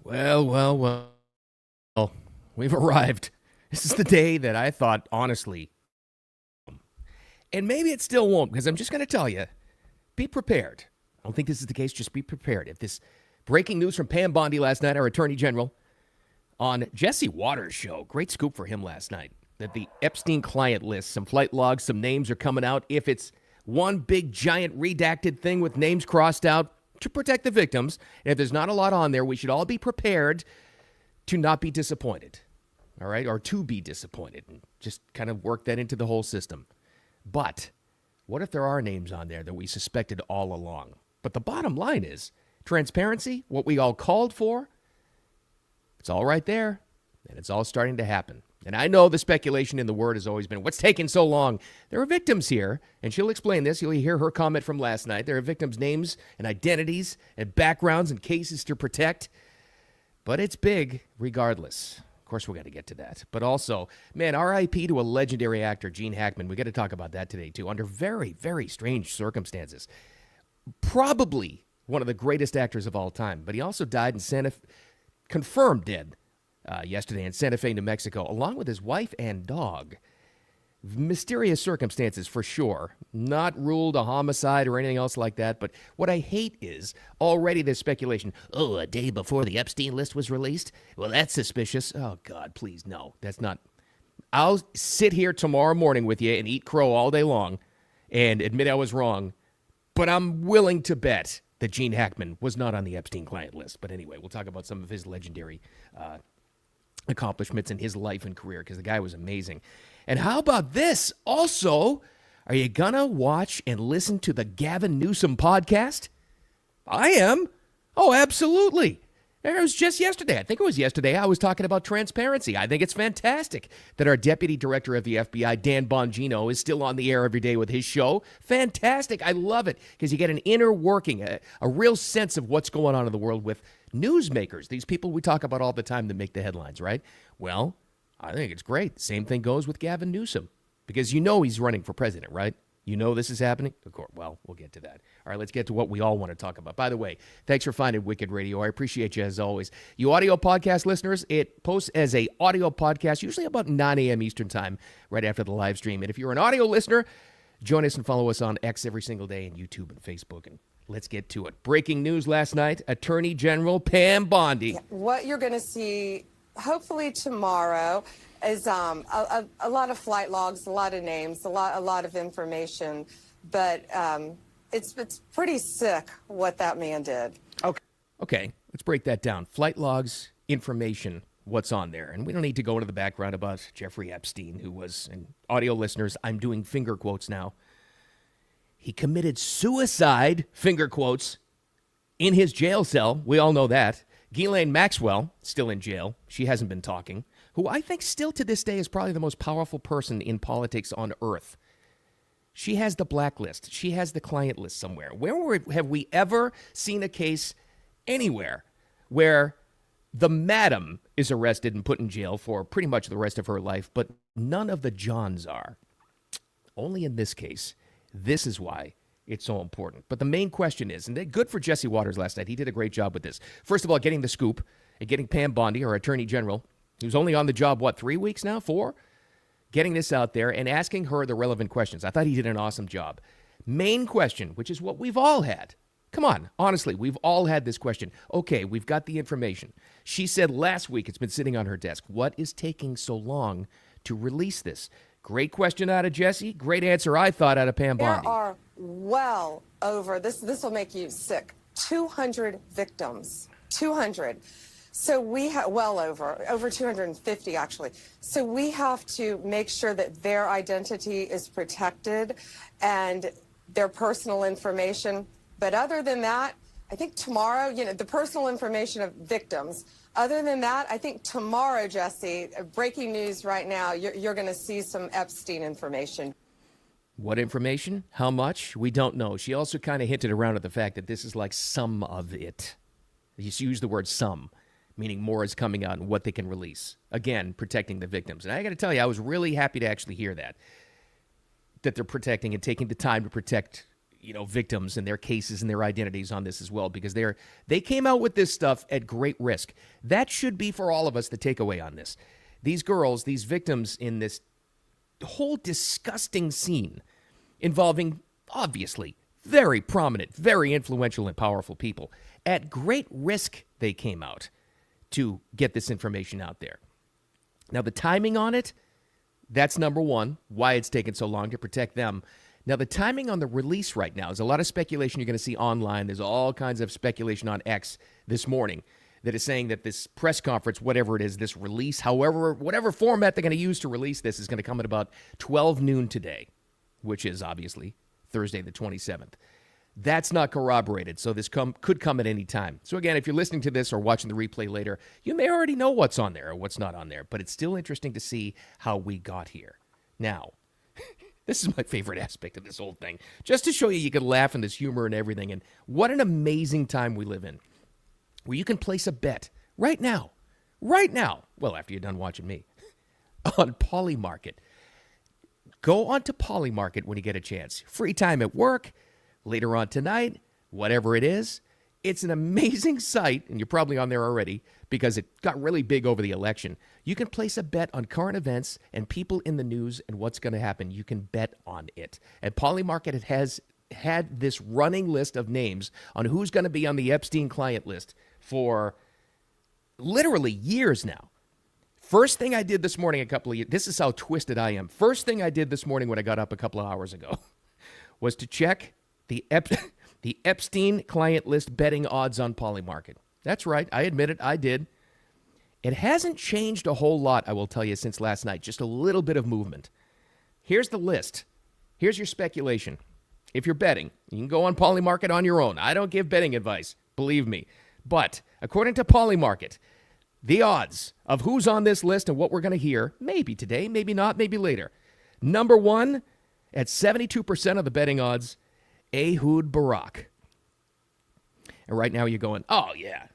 Well, we've arrived. This is the day that I thought, honestly, and maybe it still won't, because I'm just going to tell you, be prepared. I don't think this is the case. Just be prepared. If this breaking news from Pam Bondi last night, our Attorney General, on Jesse Waters' show, great scoop for him last night, that the Epstein client list, some flight logs, some names are coming out. If it's one big, giant, redacted thing with names crossed out to protect the victims, and if there's not a lot on there, we should all be prepared to not be disappointed, all right, or to be disappointed, and just kind of work that into the whole system. But what if there are names on there that we suspected all along? But the bottom line is transparency, what we all called for, it's all right there, and it's all starting to happen. And I know the speculation in the word has always been, what's taking so long? There are victims here, and she'll explain this. You'll hear her comment from last night. There are victims' names and identities and backgrounds and cases to protect. But it's big regardless. Of course, we got to get to that. But also, man, RIP to a legendary actor, Gene Hackman. We got to talk about that today, too, under very, very strange circumstances. Probably one of the greatest actors of all time. But he also died in confirmed dead yesterday in Santa Fe, New Mexico, along with his wife and dog. Mysterious circumstances for sure. Not ruled a homicide or anything else like that. But what I hate is already this speculation. Oh, a day before the Epstein list was released? Well, that's suspicious. Oh, God, please, no. That's not. I'll sit here tomorrow morning with you and eat crow all day long and admit I was wrong. But I'm willing to bet that Gene Hackman was not on the Epstein client list. But anyway, we'll talk about some of his legendary accomplishments in his life and career, because the guy was amazing. And how about this? Also, are you going to watch and listen to the Gavin Newsom podcast? I am. Oh, absolutely. It was just yesterday. I think it was yesterday. I was talking about transparency. I think it's fantastic that our Deputy Director of the FBI, Dan Bongino, is still on the air every day with his show. Fantastic. I love it, because you get an inner working, a real sense of what's going on in the world with newsmakers, these people we talk about all the time that make the headlines, right? Well, I think it's great. Same thing goes with Gavin Newsom, because you know he's running for president, right? You know this is happening? Of course. Well, we'll get to that. All right, let's get to what we all want to talk about. By the way, thanks for finding Wicked Radio. I appreciate you as always. You audio podcast listeners, it posts as a audio podcast, usually about 9 a.m. Eastern time, right after the live stream. And if you're an audio listener, join us and follow us on X every single day, and YouTube and Facebook. And let's get to it. Breaking news last night, Attorney General Pam Bondi. What you're going to see hopefully tomorrow is a lot of flight logs, a lot of names, a lot of information, but it's pretty sick what that man did. Okay, let's break that down. Flight logs, information, what's on there. And we don't need to go into the background about Jeffrey Epstein, who was, and audio listeners, I'm doing finger quotes now. He committed suicide, finger quotes, in his jail cell. We all know that. Ghislaine Maxwell, still in jail. She hasn't been talking. Who I think still to this day is probably the most powerful person in politics on earth. She has the blacklist. She has the client list somewhere. Have we ever seen a case anywhere where the madam is arrested and put in jail for pretty much the rest of her life, but none of the Johns are? Only in this case. This is why it's so important. But the main question is, and good for Jesse Waters last night. He did a great job with this. First of all, getting the scoop and getting Pam Bondi, our Attorney General, who's only on the job, 3 weeks now? 4? Getting this out there and asking her the relevant questions. I thought he did an awesome job. Main question, which is what we've all had. Come on, honestly, we've all had this question. Okay, we've got the information. She said last week it's been sitting on her desk. What is taking so long to release this? Great question out of Jesse. Great answer, I thought, out of Pam Bondi. There are well over, this will make you sick, 200 victims. 200. So we have, well over 250 actually. So we have to make sure that their identity is protected and their personal information. But other than that, I think tomorrow, the personal information of victims. Other than that, I think tomorrow, Jesse, breaking news right now, you're going to see some Epstein information. What information? How much? We don't know. She also kind of hinted around at the fact that this is like some of it. She used the word some, meaning more is coming out and what they can release. Again, protecting the victims. And I got to tell you, I was really happy to actually hear that they're protecting and taking the time to protect victims and their cases and their identities on this as well, because they came out with this stuff at great risk. That should be for all of us the takeaway on this. These girls, these victims in this whole disgusting scene involving, obviously, very prominent, very influential and powerful people. At great risk, they came out to get this information out there. Now, the timing on it, that's number one, why it's taken so long to protect them. Now, the timing on the release right now, there's a lot of speculation you're going to see online. There's all kinds of speculation on X this morning that is saying that this press conference, whatever it is, this release, whatever format they're going to use to release this is going to come at about 12 noon today, which is obviously Thursday the 27th. That's not corroborated, so this could come at any time. So again, if you're listening to this or watching the replay later, you may already know what's on there or what's not on there, but it's still interesting to see how we got here. Now, this is my favorite aspect of this whole thing, just to show you can laugh and there's humor and everything, and what an amazing time we live in, where you can place a bet right now, well, after you're done watching me, on Polymarket. Go on to Polymarket when you get a chance. Free time at work, later on tonight, whatever it is. It's an amazing site, and you're probably on there already because it got really big over the election. You can place a bet on current events and people in the news and what's going to happen. You can bet on it. At Polymarket, it has had this running list of names on who's going to be on the Epstein client list for literally years now. First thing I did this morning this is how twisted I am. First thing I did this morning when I got up a couple of hours ago was to check the Epstein client list betting odds on Polymarket. That's right. I admit it. I did. It hasn't changed a whole lot, I will tell you, since last night. Just a little bit of movement. Here's the list. Here's your speculation. If you're betting, you can go on Polymarket on your own. I don't give betting advice, believe me. But according to Polymarket, the odds of who's on this list and what we're going to hear, maybe today, maybe not, maybe later. Number one, at 72% of the betting odds, Ehud Barak. And right now you're going, oh, yeah.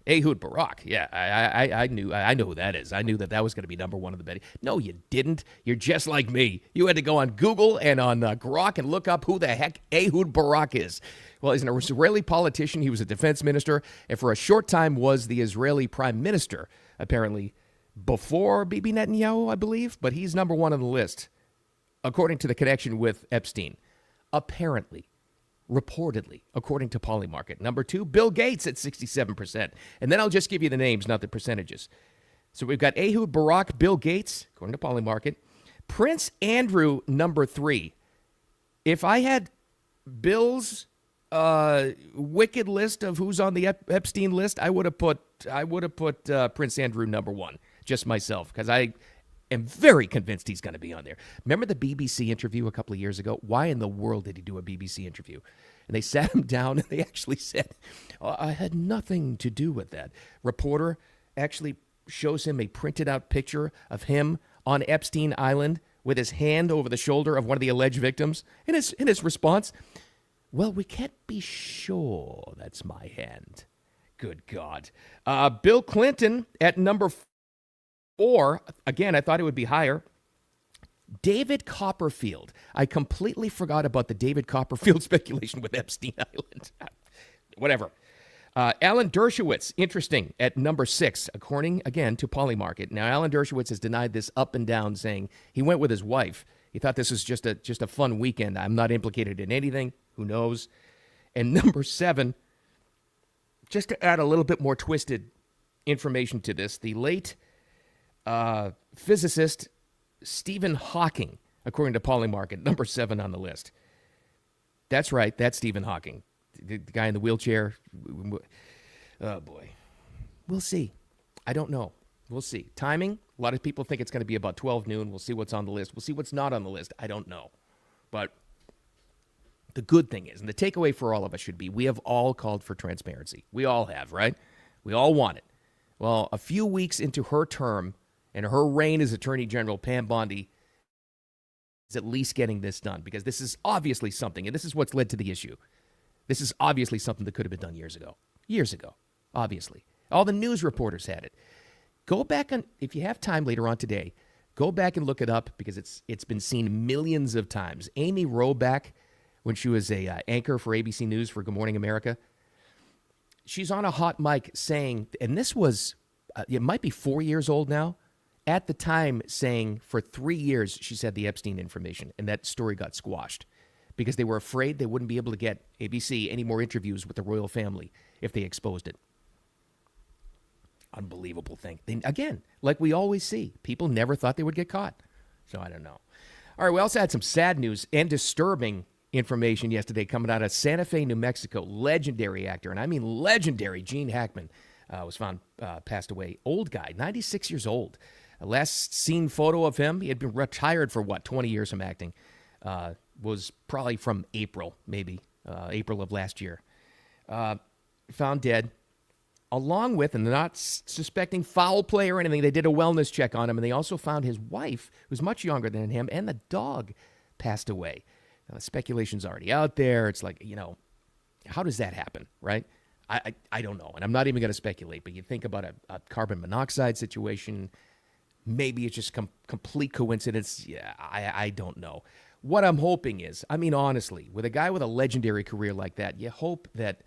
Ehud Barak. Yeah, I know who that is. I knew that was going to be number one of the betting. No, you didn't. You're just like me. You had to go on Google and on Grok and look up who the heck Ehud Barak is. Well, he's an Israeli politician. He was a defense minister, and for a short time was the Israeli prime minister, apparently, before Bibi Netanyahu, I believe. But he's number one on the list, according to the connection with Epstein. Apparently, reportedly, according to Polymarket. Number two, Bill Gates at 67%. And then I'll just give you the names, not the percentages. So we've got Ehud Barak, Bill Gates, according to Polymarket. Prince Andrew, number three. If I had Bill's wicked list of who's on the Epstein list, I would have put Prince Andrew number one, just myself, because I am very convinced he's going to be on there. Remember the BBC interview a couple of years ago? Why in the world did he do a BBC interview? And they sat him down and they actually said, I had nothing to do with that. Reporter actually shows him a printed out picture of him on Epstein Island with his hand over the shoulder of one of the alleged victims. In his response, well, we can't be sure that's my hand. Good God. Bill Clinton at number 4. Again, I thought it would be higher. David Copperfield. I completely forgot about the David Copperfield speculation with Epstein Island. Whatever. Alan Dershowitz, interesting, at number 6, according, again, to Polymarket. Now, Alan Dershowitz has denied this up and down, saying he went with his wife. He thought this was just a fun weekend. I'm not implicated in anything. Who knows? And number 7, just to add a little bit more twisted information to this, the late physicist Stephen Hawking, according to Polymarket, number 7 on the list. That's right. That's Stephen Hawking, the guy in the wheelchair. Oh, boy. We'll see. I don't know. We'll see. Timing, a lot of people think it's going to be about 12 noon. We'll see what's on the list. We'll see what's not on the list. I don't know. But the good thing is, and the takeaway for all of us should be, we have all called for transparency. We all have, right? We all want it. Well, a few weeks into her term and her reign as Attorney General, Pam Bondi is at least getting this done, because this is obviously something, and this is what's led to the issue. This is obviously something that could have been done years ago. Years ago, obviously. All the news reporters had it. Go back on, if you have time later on today, go back and look it up, because it's been seen millions of times. Amy Robach when she was a anchor for ABC News for Good Morning America. She's on a hot mic saying, and this was, it might be 4 years old now, at the time saying for 3 years she's had the Epstein information, and that story got squashed because they were afraid they wouldn't be able to get ABC any more interviews with the royal family if they exposed it. Unbelievable thing. Again, like we always see, people never thought they would get caught. So I don't know. All right, we also had some sad news and disturbing information yesterday coming out of Santa Fe, New Mexico. Legendary actor, and I mean legendary, Gene Hackman was found passed away. Old guy, 96 years old. Last seen photo of him, he had been retired for, 20 years from acting, was probably from April, maybe, April of last year. Found dead, along with, and they're not suspecting foul play or anything, they did a wellness check on him, and they also found his wife, who's much younger than him, and the dog passed away. Now, the speculation's already out there. It's like, how does that happen, right? I don't know, and I'm not even going to speculate, but you think about a carbon monoxide situation. Maybe it's just complete coincidence. Yeah, I don't know. What I'm hoping is, honestly, with a guy with a legendary career like that, you hope that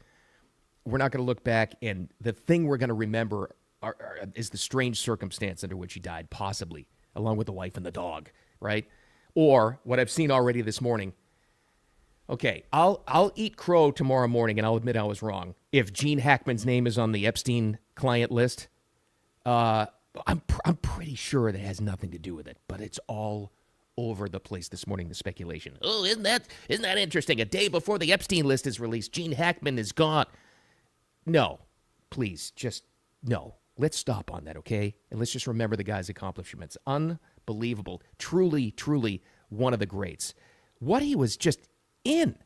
we're not going to look back and the thing we're going to remember is the strange circumstance under which he died, possibly, along with the wife and the dog, right? Or what I've seen already this morning. Okay, I'll eat crow tomorrow morning, and I'll admit I was wrong. If Gene Hackman's name is on the Epstein client list, I'm pretty sure that has nothing to do with it, but it's all over the place this morning, the speculation. Oh, isn't that interesting? A day before the Epstein list is released, Gene Hackman is gone. No, please, just no. Let's stop on that, okay? And let's just remember the guy's accomplishments. Unbelievable. Truly, truly one of the greats. What he was just in.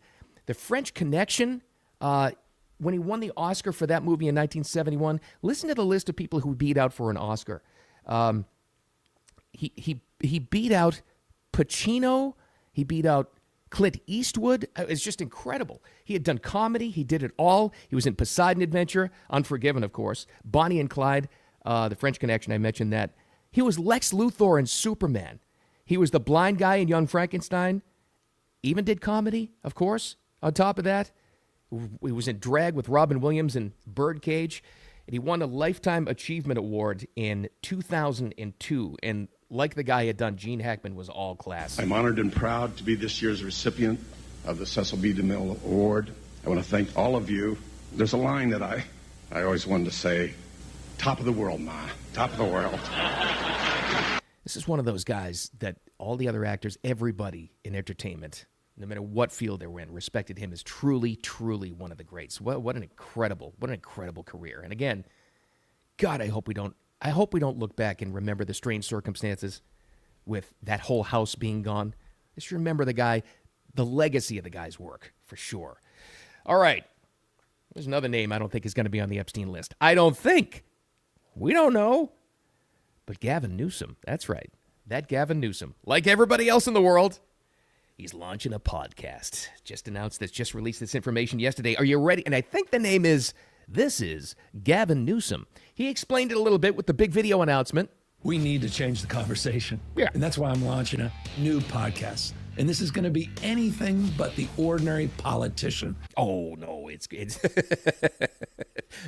The French Connection, when he won the Oscar for that movie in 1971, listen to the list of people who beat out for an Oscar. He beat out Pacino. He beat out Clint Eastwood. It's just incredible. He had done comedy. He did it all. He was in Poseidon Adventure, Unforgiven, of course, Bonnie and Clyde, The French Connection, I mentioned that. He was Lex Luthor in Superman. He was the blind guy in Young Frankenstein. Even did comedy, of course, on top of that. He was in drag with Robin Williams in Birdcage. And he won a Lifetime Achievement Award in 2002. And like the guy had done, Gene Hackman was all class. I'm honored and proud to be this year's recipient of the Cecil B. DeMille Award. I want to thank all of you. There's a line that I always wanted to say, top of the world, Ma, top of the world. This is one of those guys that all the other actors, everybody in entertainment, no matter what field they were in, respected him as truly, truly one of the greats. What an incredible career. And again, God, I hope we don't look back and remember the strange circumstances with that whole house being gone. Just remember the guy, the legacy of the guy's work, for sure. All right. There's another name I don't think is going to be on the Epstein list. I don't think. We don't know. But Gavin Newsom, that's right. That Gavin Newsom, like everybody else in the world, he's launching a podcast. Just announced this, just released this information yesterday. Are you ready? And I think the name is, this is Gavin Newsom. He explained it a little bit with the big video announcement. We need to change the conversation. Yeah. And that's why I'm launching a new podcast. And this is going to be anything but the ordinary politician. Oh, no, it's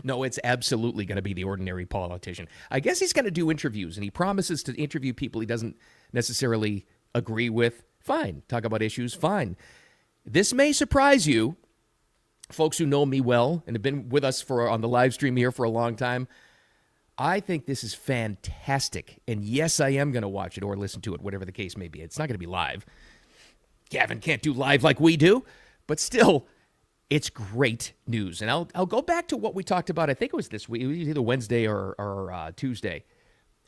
no, it's absolutely going to be the ordinary politician. I guess he's going to do interviews, and he promises to interview people he doesn't necessarily agree with. Fine. Talk about issues. Fine. This may surprise you, folks who know me well and have been with us on the live stream here for a long time. I think this is fantastic. And yes, I am going to watch it or listen to it, whatever the case may be. It's not going to be live. Gavin can't do live like we do, but still, it's great news. And I'll go back to what we talked about. I think it was this week. It was either Wednesday or Tuesday.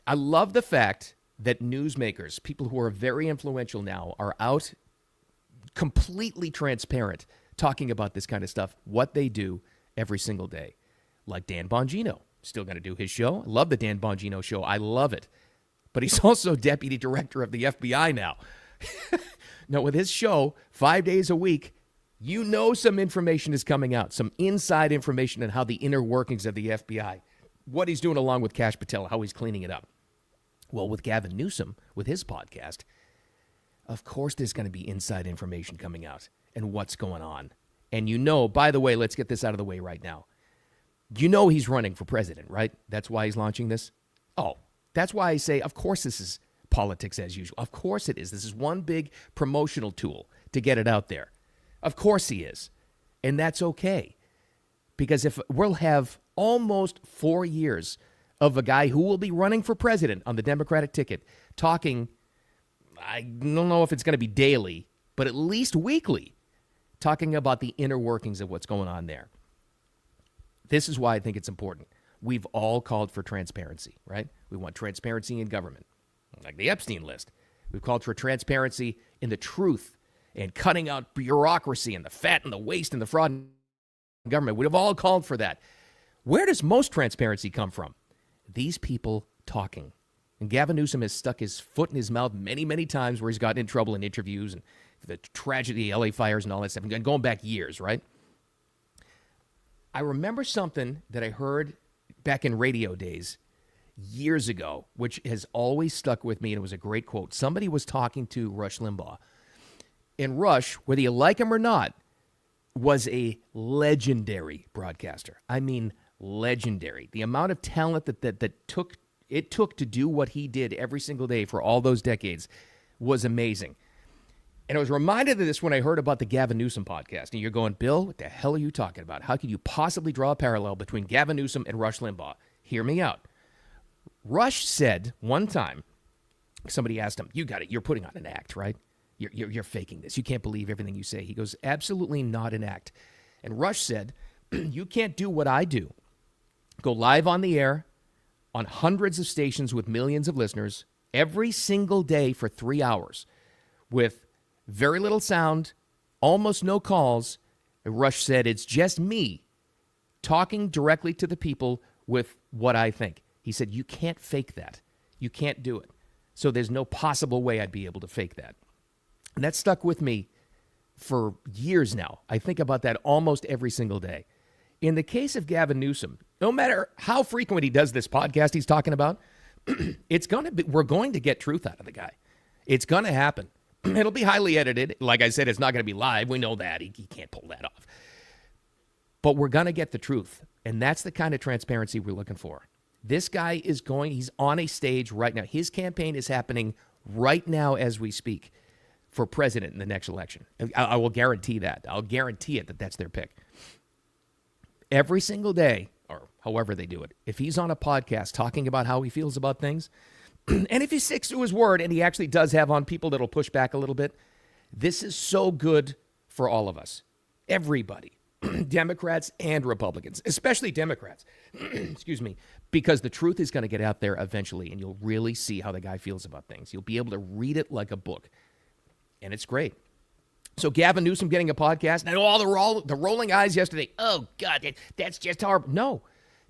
I love the fact that newsmakers, people who are very influential now, are out completely transparent talking about this kind of stuff, what they do every single day. Like Dan Bongino, still going to do his show. I love the Dan Bongino show. I love it. But he's also deputy director of the FBI now. Now, with his show, 5 days a week, you know some information is coming out, some inside information on how the inner workings of the FBI, what he's doing along with Kash Patel, how he's cleaning it up. Well, with Gavin Newsom, with his podcast, of course there's going to be inside information coming out. and what's going on. And you know, by the way, let's get this out of the way right now. You know he's running for president, right? That's why he's launching this? Oh, that's why I say, of course this is politics as usual. Of course it is. This is one big promotional tool to get it out there. Of course he is. And that's okay. Because if we'll have almost 4 years of a guy who will be running for president on the Democratic ticket talking, I don't know if it's going to be daily, but at least weekly, talking about the inner workings of what's going on there. This is why I think it's important. We've all called for transparency, right? We want transparency in government, like the Epstein list. We've called for transparency in the truth and cutting out bureaucracy and the fat and the waste and the fraud in government. We've all called for that. Where does most transparency come from? These people talking. And Gavin Newsom has stuck his foot in his mouth many, many times where he's gotten in trouble in interviews and the tragedy, LA fires and all that stuff, and going back years, right? I remember something that I heard back in radio days years ago, which has always stuck with me, and it was a great quote. Somebody was talking to Rush Limbaugh. And Rush, whether you like him or not, was a legendary broadcaster. I mean, legendary. The amount of talent that took to do what he did every single day for all those decades was amazing. And I was reminded of this when I heard about the Gavin Newsom podcast. And you're going, Bill, what the hell are you talking about? How could you possibly draw a parallel between Gavin Newsom and Rush Limbaugh? Hear me out. Rush said one time, somebody asked him, you got it, you're putting on an act, right? You're faking this. You can't believe everything you say. He goes, absolutely not an act. And Rush said, you can't do what I do. Go live on the air on hundreds of stations with millions of listeners every single day for 3 hours with very little sound, almost no calls. Rush said, it's just me talking directly to the people with what I think. He said, you can't fake that. You can't do it. So there's no possible way I'd be able to fake that. And that stuck with me for years now. I think about that almost every single day. In the case of Gavin Newsom, no matter how frequent he does this podcast he's talking about, we're going to get truth out of the guy. It's going to happen. It'll be highly edited. Like I said, it's not going to be live. We know that. He can't pull that off. But we're going to get the truth. And that's the kind of transparency we're looking for. This guy he's on a stage right now. His campaign is happening right now as we speak for president in the next election. I will guarantee that. I'll guarantee it that that's their pick. Every single day, or however they do it, if he's on a podcast talking about how he feels about things, and if he sticks to his word and he actually does have on people that'll push back a little bit, this is so good for all of us. Everybody, Democrats and Republicans, especially Democrats, excuse me, because the truth is going to get out there eventually and you'll really see how the guy feels about things. You'll be able to read it like a book, and it's great. So Gavin Newsom getting a podcast, and all the rolling eyes yesterday, oh, God, that's just horrible. No,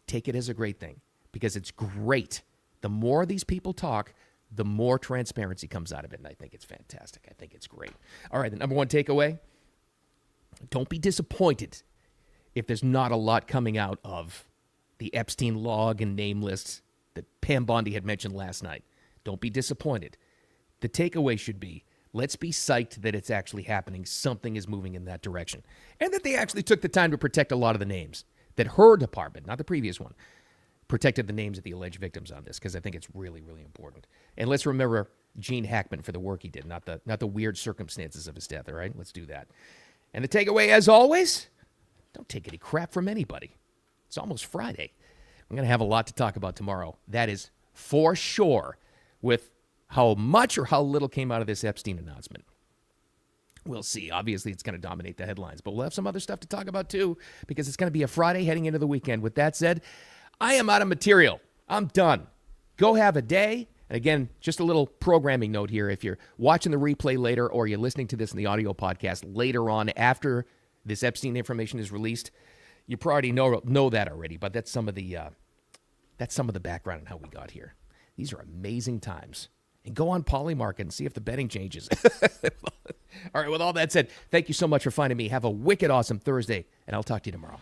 take it as a great thing because it's great. The more these people talk, the more transparency comes out of it, and I think it's fantastic. I think it's great. All right, the number one takeaway, don't be disappointed if there's not a lot coming out of the Epstein log and name lists that Pam Bondi had mentioned last night. Don't be disappointed. The takeaway should be, let's be psyched that it's actually happening. Something is moving in that direction. And that they actually took the time to protect a lot of the names. That her department, not the previous one, protected the names of the alleged victims on this, because I think it's really, really important. And let's remember Gene Hackman for the work he did, not the weird circumstances of his death, all right? Let's do that. And the takeaway, as always, don't take any crap from anybody. It's almost Friday. I'm going to have a lot to talk about tomorrow. That is for sure, with how much or how little came out of this Epstein announcement. We'll see. Obviously, it's going to dominate the headlines, but we'll have some other stuff to talk about too, because it's going to be a Friday heading into the weekend. With that said, I am out of material. I'm done. Go have a day. And again, just a little programming note here. If you're watching the replay later or you're listening to this in the audio podcast later on after this Epstein information is released, you probably know that already, but that's some of the background on how we got here. These are amazing times. And go on Polymarket and see if the betting changes. All right, with all that said, thank you so much for finding me. Have a wicked awesome Thursday, and I'll talk to you tomorrow.